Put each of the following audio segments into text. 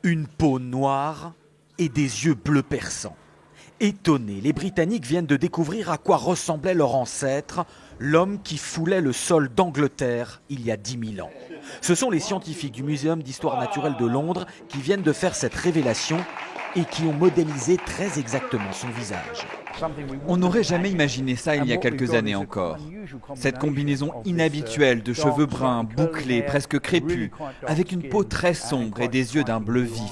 Une peau noire et des yeux bleus perçants. Étonnés, les Britanniques viennent de découvrir à quoi ressemblait leur ancêtre, l'homme qui foulait le sol d'Angleterre il y a 10 000 ans. Ce sont les scientifiques du Muséum d'histoire naturelle de Londres qui viennent de faire cette révélation et qui ont modélisé très exactement son visage. On n'aurait jamais imaginé ça il y a quelques années encore. Cette combinaison inhabituelle de cheveux bruns, bouclés, presque crépus, avec une peau très sombre et des yeux d'un bleu vif.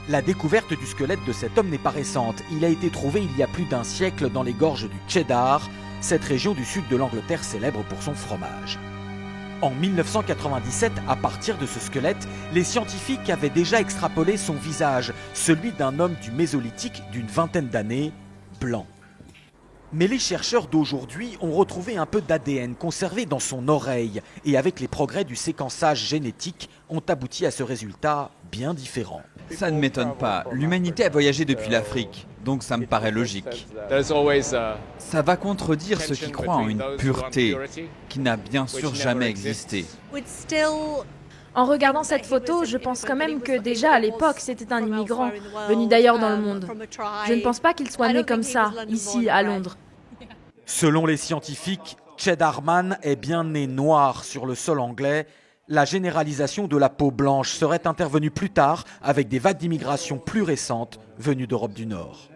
La découverte du squelette de cet homme n'est pas récente. Il a été trouvé il y a plus d'un siècle dans les gorges du Cheddar, cette région du sud de l'Angleterre célèbre pour son fromage. En 1997, à partir de ce squelette, les scientifiques avaient déjà extrapolé son visage, celui d'un homme du Mésolithique d'une vingtaine d'années, blanc. Mais les chercheurs d'aujourd'hui ont retrouvé un peu d'ADN conservé dans son oreille et avec les progrès du séquençage génétique ont abouti à ce résultat bien différent. Ça ne m'étonne pas, l'humanité a voyagé depuis l'Afrique, donc ça me paraît logique. Ça va contredire ceux qui croient en une pureté qui n'a bien sûr jamais existé. En regardant cette photo, je pense quand même que déjà à l'époque, c'était un immigrant, venu d'ailleurs dans le monde. Je ne pense pas qu'il soit né comme ça, ici, à Londres. Selon les scientifiques, Cheddarman est bien né noir sur le sol anglais. La généralisation de la peau blanche serait intervenue plus tard avec des vagues d'immigration plus récentes venues d'Europe du Nord.